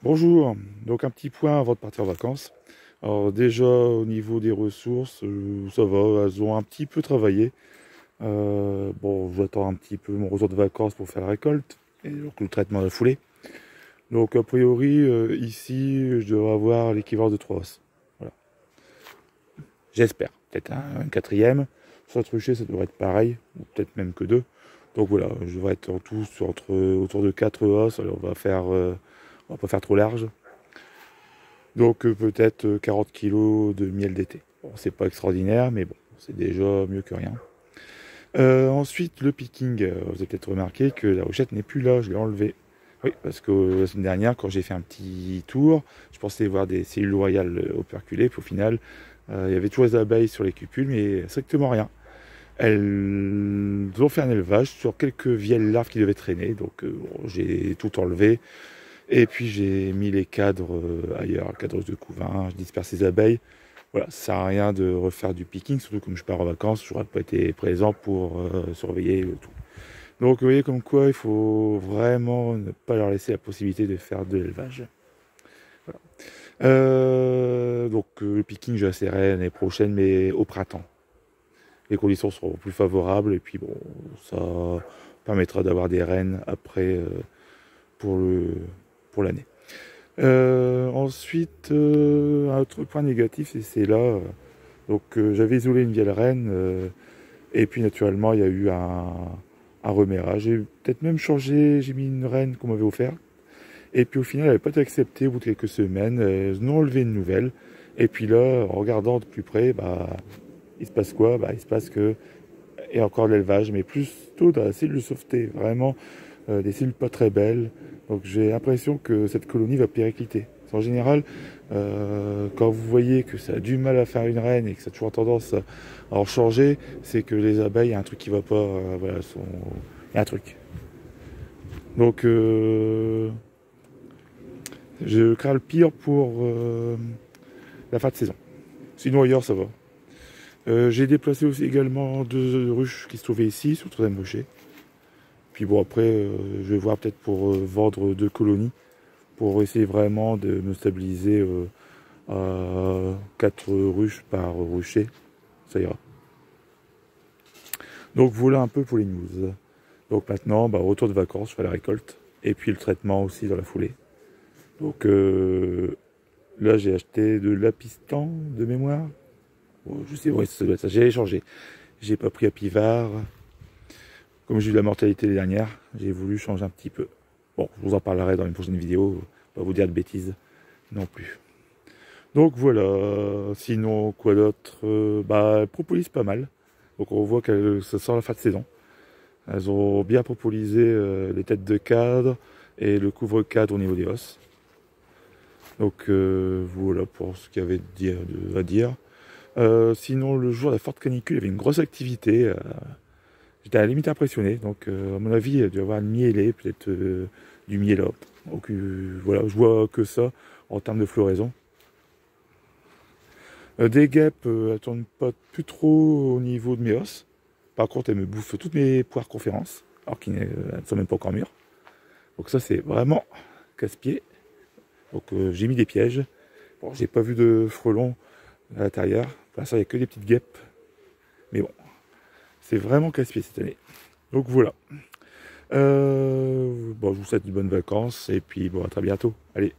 Bonjour, donc un petit point avant de partir en vacances. Alors déjà au niveau des ressources, ça va, elles ont un petit peu travaillé. Bon, j'attends un petit peu mon retour de vacances pour faire la récolte et donc le traitement de la foulée. Donc a priori ici je devrais avoir l'équivalent de 3 os. Voilà. J'espère. Peut-être un quatrième. Sans trucher ça devrait être pareil, ou peut-être même que deux. Donc voilà, je devrais être en tout autour de 4 os. Alors on va pas faire trop large. Donc peut-être 40 kilos de miel d'été. Bon, c'est pas extraordinaire, mais bon, c'est déjà mieux que rien. Ensuite, le picking. Vous avez peut-être remarqué que la ruchette n'est plus là, je l'ai enlevée. Oui, parce que la semaine dernière, quand j'ai fait un petit tour, je pensais voir des cellules royales operculées, puis au final, il y avait toujours les abeilles sur les cupules, mais strictement rien. Elles ont fait un élevage sur quelques vieilles larves qui devaient traîner, donc bon, j'ai tout enlevé. Et puis j'ai mis les cadres ailleurs, cadres de couvain, je disperse les abeilles. Voilà, ça sert à rien de refaire du picking, surtout comme je pars en vacances, je n'aurais pas été présent pour surveiller le tout. Donc vous voyez comme quoi il faut vraiment ne pas leur laisser la possibilité de faire de l'élevage. Voilà. Le picking je l'essaierai l'année prochaine, mais au printemps. Les conditions seront plus favorables et puis bon, ça permettra d'avoir des rennes après pour pour l'année. Ensuite, un autre point négatif, c'est là. J'avais isolé une vieille reine, et puis naturellement, il y a eu un remérage. J'ai peut-être même changé, j'ai mis une reine qu'on m'avait offerte. Et puis au final, elle n'avait pas été acceptée au bout de quelques semaines. Ils ont enlevé une nouvelle. Et puis là, en regardant de plus près, bah, il se passe quoi? Bah, il se passe que il y a encore de l'élevage, mais plutôt dans la cellule de sauveté. Vraiment, des cellules pas très belles. Donc j'ai l'impression que cette colonie va péricliter. En général, quand vous voyez que ça a du mal à faire une reine et que ça a toujours tendance à en changer, c'est que les abeilles, il y a un truc qui va pas. Voilà, il y a un truc. Donc je crains le pire pour la fin de saison. Sinon ailleurs ça va. J'ai déplacé aussi également deux ruches qui se trouvaient ici sur le troisième rocher. Puis bon après je vais voir peut-être pour vendre deux colonies pour essayer vraiment de me stabiliser à 4 ruches par rucher, ça ira. Donc voilà un peu pour les news. Donc maintenant, bah, retour de vacances, je fais la récolte, et puis le traitement aussi dans la foulée. Donc là j'ai acheté de l'apistan de mémoire. Bon, je sais, ouais, ça doit être ça, j'ai échangé. J'ai pas pris Apivard. Comme j'ai eu la mortalité les dernières, j'ai voulu changer un petit peu. Bon, je vous en parlerai dans une prochaine vidéo, pas vous dire de bêtises non plus. Donc voilà, sinon quoi d'autre bah, propolis pas mal. Donc on voit que ça sent la fin de saison. Elles ont bien propolisé les têtes de cadre et le couvre-cadre au niveau des os. Donc voilà pour ce qu'il y avait à dire. Sinon le jour de la forte canicule, il y avait une grosse activité. J'étais à la limite impressionné. Donc à mon avis, il y a dû y avoir une mielée, peut-être du miel. Donc voilà, je vois que ça en termes de floraison. Des guêpes, elles tournent pas plus trop au niveau de mes os. Par contre, elles me bouffent toutes mes poires conférences, alors qu'elles ne sont même pas encore mûres. Donc ça, c'est vraiment casse-pied. Donc j'ai mis des pièges. Bon, j'ai pas vu de frelons à l'intérieur. Pour l'instant, il n'y a que des petites guêpes. Mais bon, c'est vraiment casse-pied cette année. Donc voilà. Bon, je vous souhaite de bonnes vacances et puis bon, à très bientôt. Allez.